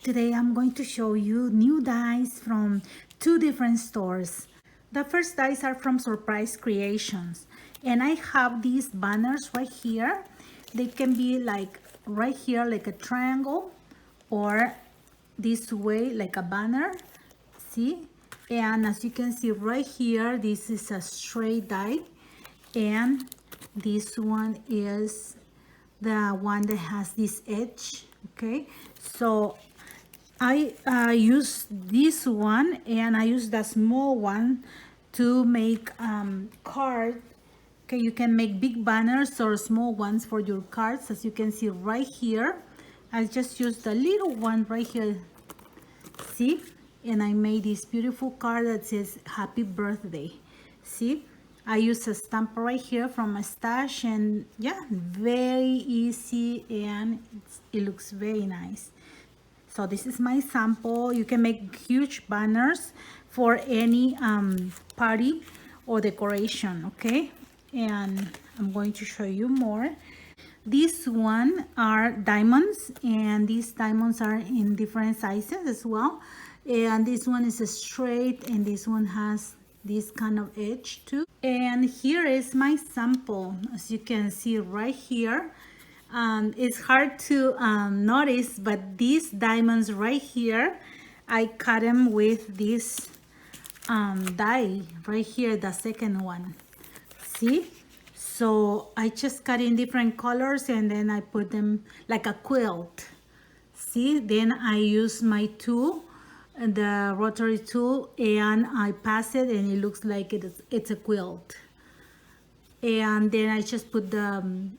Today I'm going to show you new dies from two different stores. The first dies are from Surprise Creations, and I have these banners right here. They can be like right here like a triangle, or this way like a banner. See? And as you can see right here, this is a straight die, and this one is the one that has this edge. Okay, so I use this one, and I use the small one to make card. Okay, you can make big banners or small ones for your cards. As you can see right here, I just used the little one right here. See? And I made this beautiful card that says happy birthday. See? I use a stamp right here from my stash, and yeah, very easy, and it looks very nice. So this is my sample. You can make huge banners for any party or decoration, okay? And I'm going to show you more. This one are diamonds, and these diamonds are in different sizes as well. And this one is a straight, and this one has this kind of edge too. And here is my sample. As you can see right here, it's hard to notice, but these diamonds right here, I cut them with this die right here, the second one. See? So I just cut in different colors, and then I put them like a quilt. See? Then I use my tool, the rotary tool, and I pass it, and it looks like it's a quilt. And then I just put the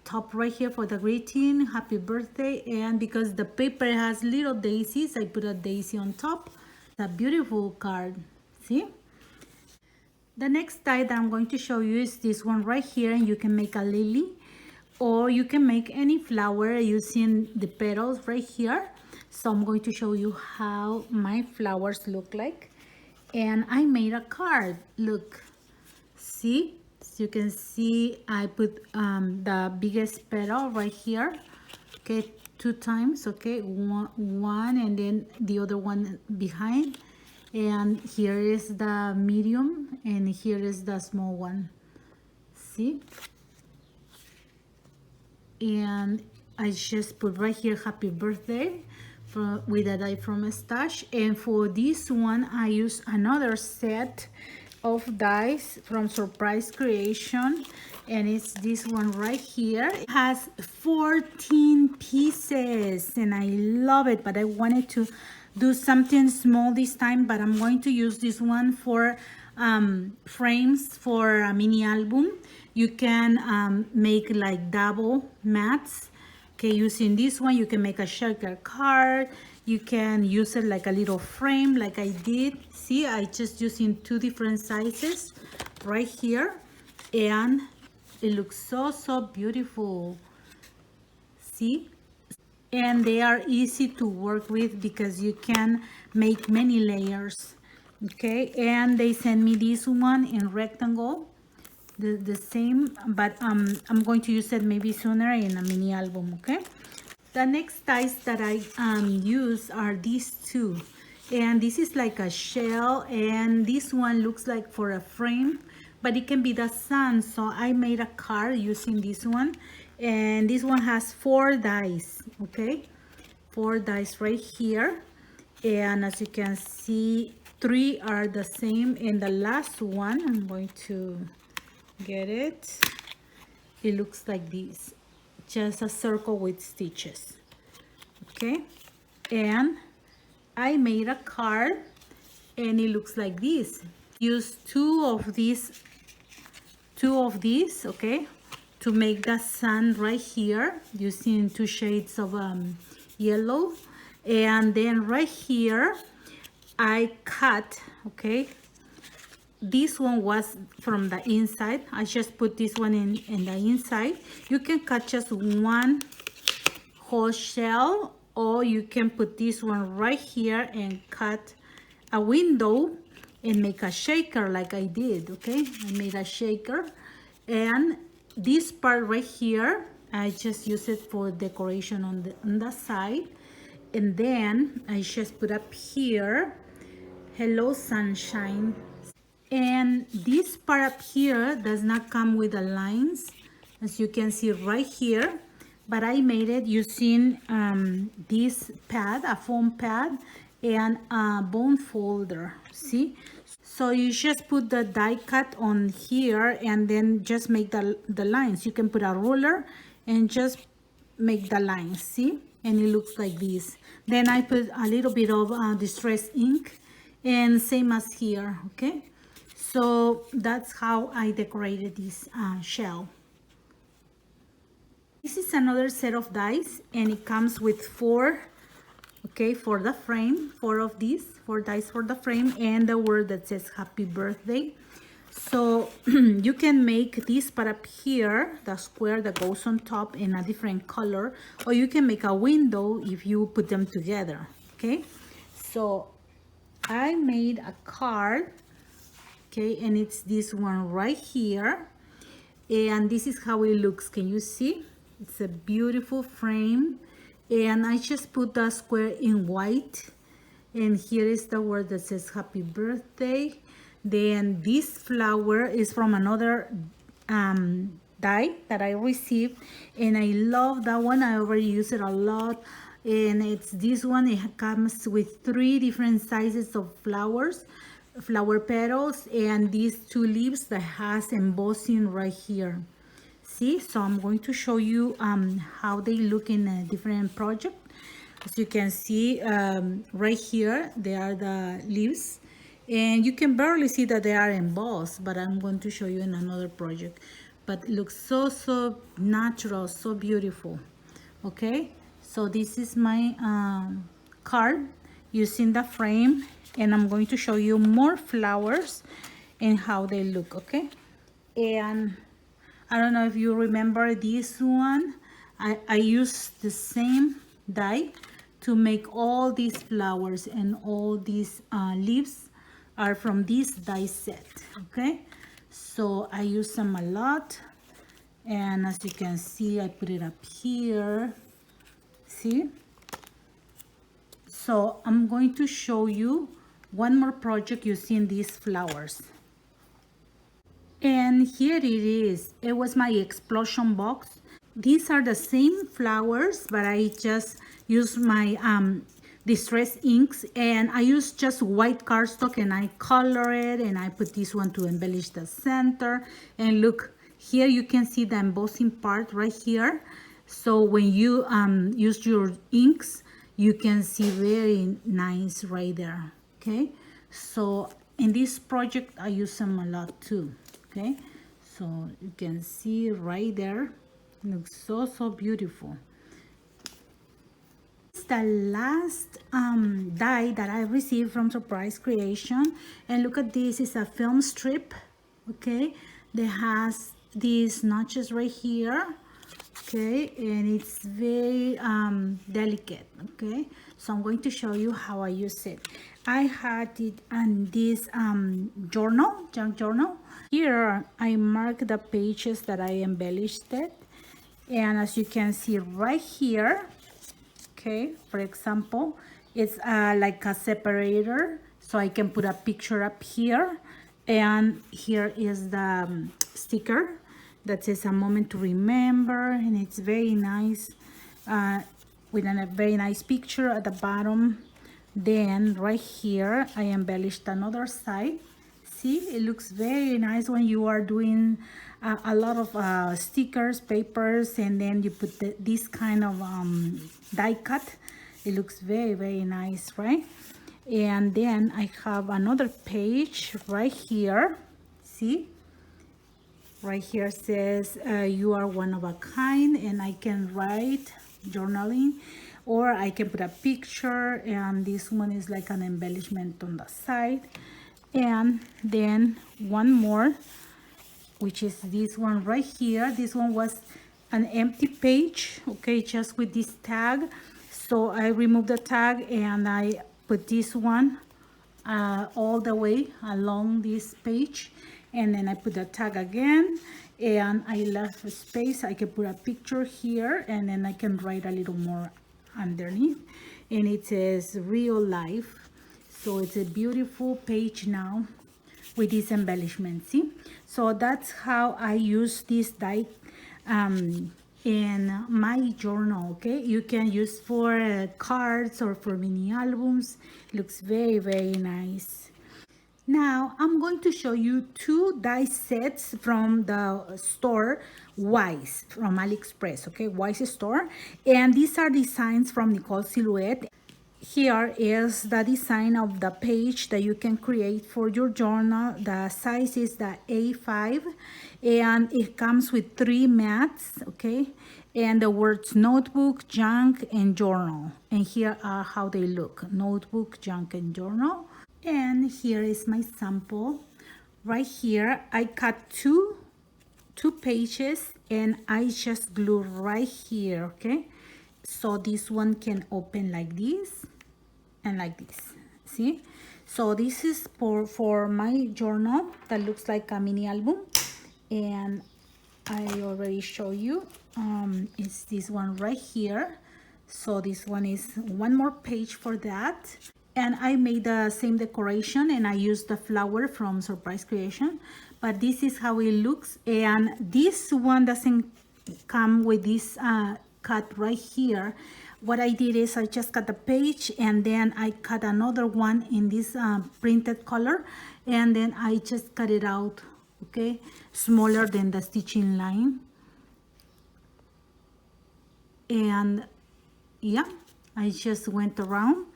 top right here for the greeting, happy birthday. And because the paper has little daisies, I put a daisy on top. It's a beautiful card. See? The next die that I'm going to show you is this one right here, and you can make a lily, or you can make any flower using the petals right here. So I'm going to show you how my flowers look like. And I made a card. Look, see? As you can see, I put the biggest petal right here. Okay, 2 times. Okay, one and then the other one behind. And here is the medium, and here is the small one. See? And I just put right here happy birthday with a die from a stash. And for this one, I use another set of dies from Surprise Creation, and it's this one right here. It has 14 pieces, and I love it, but I wanted to do something small this time. But I'm going to use this one for frames for a mini album. You can make like double mats. Okay, using this one, you can make a shaker card. You can use it like a little frame like I did. See, I just using 2 different sizes right here, and it looks so beautiful. See? And they are easy to work with because you can make many layers. Okay, and they sent me this one in rectangle, the same, but I'm going to use it maybe sooner in a mini album. Okay, the next dies that I use are these two, and this is like a shell, and this one looks like for a frame, but it can be the sun. So I made a card using this one, and this one has 4 dies. Okay, 4 dies right here, and as you can see, 3 are the same, and the last one, I'm going to get it. It looks like this, just a circle with stitches. Okay, and I made a card, and it looks like this. Use two of these, okay, to make the sun right here using 2 shades of yellow. And then right here I cut, okay, this one was from the inside. I just put this one in the inside. You can cut just one whole shell, or you can put this one right here and cut a window and make a shaker like I did. Okay, I made a shaker, and this part right here, I just use it for decoration on the side. And then I just put up here, hello sunshine. And this part up here does not come with the lines, as you can see right here, but I made it using this pad, a foam pad, and a bone folder. See, so you just put the die cut on here and then just make the lines. You can put a ruler and just make the lines, see, and it looks like this. Then I put a little bit of distress ink, and same as here. Okay, so that's how I decorated this shell. This is another set of dies, and it comes with 4, okay, for the frame, 4 of these, 4 dies for the frame, and the word that says happy birthday. So you can make this part up here, the square that goes on top, in a different color, or you can make a window if you put them together. Okay, so I made a card, okay, and it's this one right here, and this is how it looks. Can you see? It's a beautiful frame, and I just put the square in white, and here is the word that says happy birthday. Then this flower is from another die that I received, and I love that one. I already use it a lot, and it's this one. It comes with 3 different sizes of flowers, flower petals, and these 2 leaves that has embossing right here. See, so I'm going to show you how they look in a different project. As you can see right here, they are the leaves, and you can barely see that they are embossed, but I'm going to show you in another project. But it looks so natural, so beautiful. Okay, so this is my card using the frame, and I'm going to show you more flowers and how they look. Okay, and I don't know if you remember this one. I used the same die to make all these flowers, and all these leaves are from this die set. Okay, so I use them a lot, and as you can see, I put it up here. See, so I'm going to show you one more project using these flowers. And here it is. It was my explosion box. These are the same flowers, but I just use my distress inks, and I use just white cardstock, and I color it, and I put this one to embellish the center. And look, here you can see the embossing part right here. So when you use your inks, you can see very nice right there. Okay, so in this project I use them a lot too. Okay, so you can see right there, it looks so beautiful. It's the last die that I received from Surprise Creation, and look at this. It's a film strip, okay, that has these notches right here, okay, and it's very delicate. Okay, so I'm going to show you how I use it. I had it on this journal, junk journal. Here I mark the pages that I embellished it, and as you can see right here, okay, for example, it's like a separator, so I can put a picture up here, and here is the sticker that says a moment to remember, and it's very nice with a very nice picture at the bottom. Then right here I embellished another side. See, it looks very nice when you are doing a lot of stickers, papers, and then you put this kind of die cut. It looks very nice, right? And then I have another page right here. See, right here says you are one of a kind, and I can write journaling, or I can put a picture, and this one is like an embellishment on the side. And then one more, which is this one right here. This one was an empty page, okay, just with this tag. So I removed the tag, and I put this one all the way along this page, and then I put the tag again, and I left a space. I can put a picture here, and then I can write a little more underneath. and it says real life. So it's a beautiful page now with this embellishment. See, so that's how I use this die in my journal. Okay, you can use for cards or for mini albums. Looks very, very nice. Now I'm going to show you two die sets from the store WYSE, from AliExpress. Okay, WYSE store, and these are designs from Nicole Silhouette. Here is the design of the page that you can create for your journal. The size is the A5, and it comes with 3 mats. Okay, and the words notebook, junk, and journal. And here are how they look: notebook, junk, and journal. And here is my sample. Right here I cut two pages, and I just glue right here. Okay, so this one can open like this and like this. See, so this is for my journal that looks like a mini album, and I already show you it's this one right here. So this one is one more page for that. And I made the same decoration, and I used the flower from Surprise Creation, but this is how it looks. And this one doesn't come with this cut right here. What I did is I just cut the page, and then I cut another one in this printed color, and then I just cut it out, okay, smaller than the stitching line. And yeah, I just went around,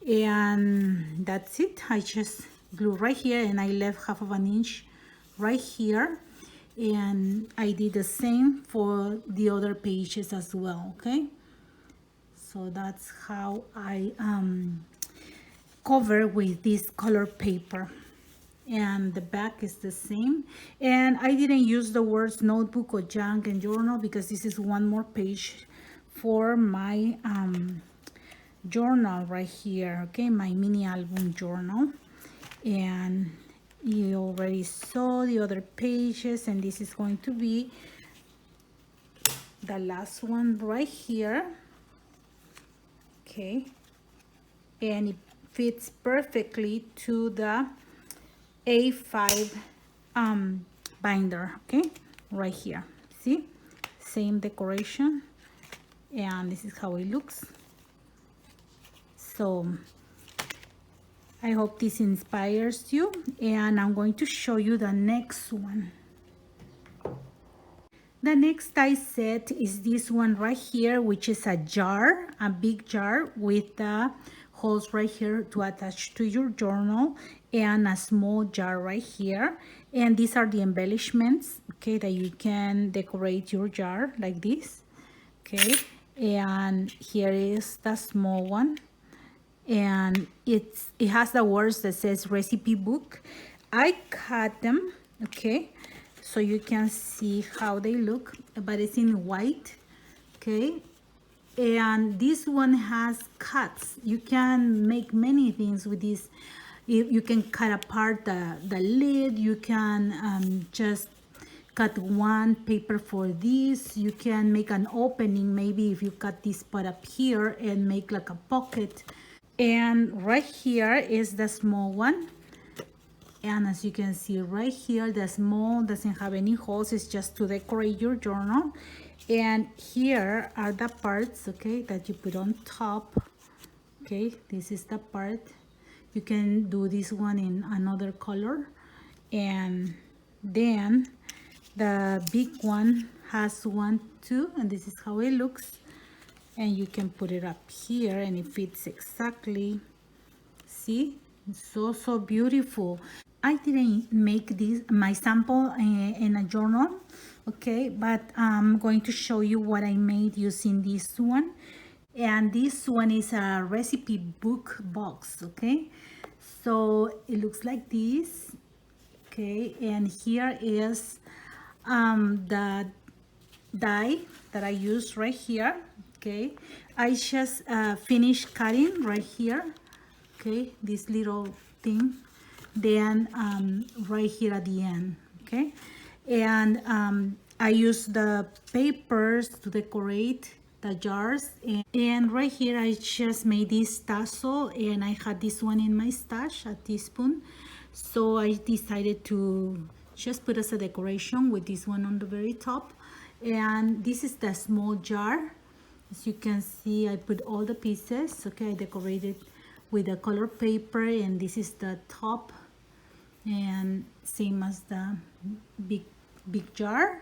and that's it. I just glue right here, and I left 1/2 inch right here, and I did the same for the other pages as well. Okay, so that's how I cover with this color paper. And the back is the same, and I didn't use the words notebook or junk and journal because this is one more page for my journal right here. Okay, my mini album journal. And you already saw the other pages, and this is going to be the last one right here. Okay, and it fits perfectly to the A5 binder. Okay, right here. See, same decoration, and this is how it looks. So I hope this inspires you, and I'm going to show you the next one. The next die set is this one right here, which is a jar, a big jar with the holes right here to attach to your journal, and a small jar right here. And these are the embellishments, okay, that you can decorate your jar like this. Okay, and here is the small one, and it has the words that says recipe book. I cut them, okay, so you can see how they look, but it's in white. Okay, and this one has cuts. You can make many things with this. You can cut apart the lid. You can just cut one paper for this. You can make an opening, maybe if you cut this part up here and make like a pocket. And right here is the small one, and as you can see right here, the small doesn't have any holes. It's just to decorate your journal. And here are the parts, okay, that you put on top. Okay, this is the part. You can do this one in another color, and then the big one has one too, and this is how it looks. And you can put it up here, and it fits exactly. See, so beautiful. I didn't make this my sample in a journal, okay, but I'm going to show you what I made using this one. And this one is a recipe book box. Okay, so it looks like this. Okay, and here is the die that I use right here. Okay, I just finished cutting right here. Okay, this little thing, then right here at the end. Okay, and I use the papers to decorate the jars. And right here I just made this tassel, and I had this one in my stash, a teaspoon, so I decided to just put as a decoration with this one on the very top. And this is the small jar. As you can see, I put all the pieces. Okay, I decorated with a color paper, and this is the top, and same as the big jar.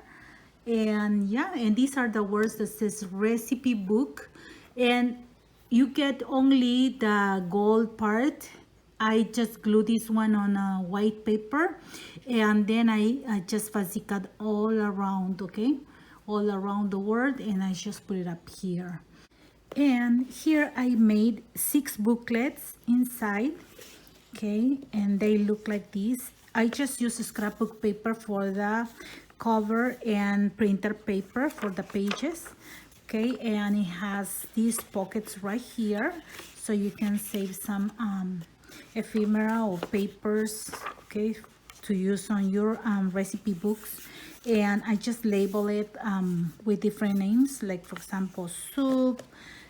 And yeah, and these are the words that says recipe book, and you get only the gold part. I just glue this one on a white paper, and then I just fuzzy cut all around, okay, all around the word, and I just put it up here. And here I made 6 booklets inside, okay, and they look like this. I just use scrapbook paper for the cover and printer paper for the pages, okay, and it has these pockets right here, so you can save some ephemera or papers, okay, to use on your recipe books. And I just label it with different names, like for example soup,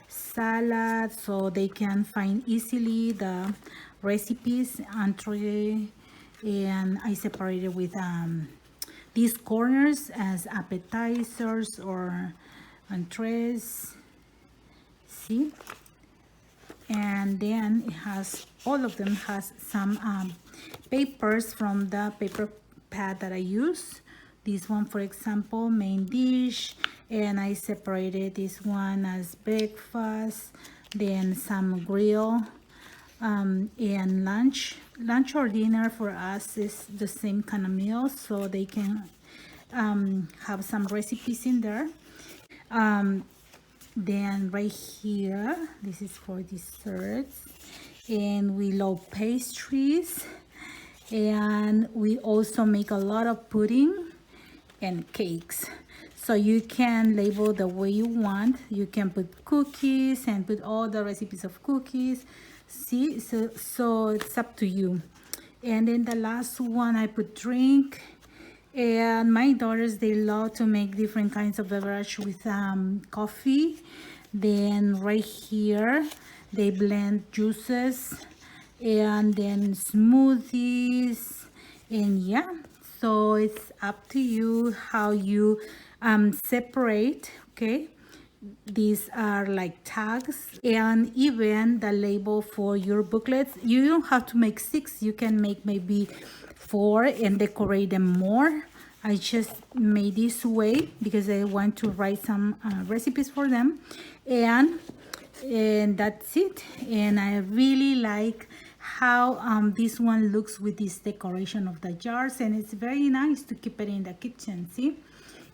salad, so they can find easily the recipes, entree. And I separated with these corners as appetizers or entrees, see. And then it has, all of them has some papers from the paper pad that I use. This one, for example, main dish, and I separated this one as breakfast, then some grill, and lunch or dinner. For us is the same kind of meal, so they can have some recipes in there. Then right here, this is for desserts, and we love pastries, and we also make a lot of pudding and cakes. So you can label the way you want. You can put cookies and put all the recipes of cookies, see, so it's up to you. And then the last one, I put drink. And my daughters, they love to make different kinds of beverage with coffee. Then right here, they blend juices, and then smoothies, and yeah, so it's up to you how you separate, okay. These are like tags, and even the label for your booklets. You don't have to make 6, you can make maybe 4 and decorate them more. I just made this way because I want to write some recipes for them, and that's it. And I really like how this one looks with this decoration of the jars, and it's very nice to keep it in the kitchen, see.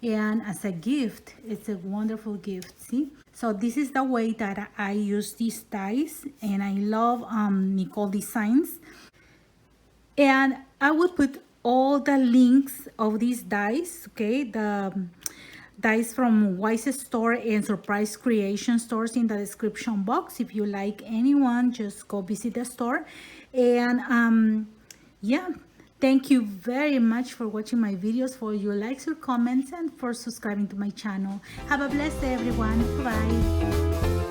And as a gift, it's a wonderful gift, see. So this is the way that I use these dies, and I love Nicole Designs. And I will put all the links of these dies, okay, the dies from WYSE store and Surprise Creation stores in the description box. If you like anyone, just go visit the store. And yeah, thank you very much for watching my videos, for your likes, your comments, and for subscribing to my channel. Have a blessed day, everyone. Bye.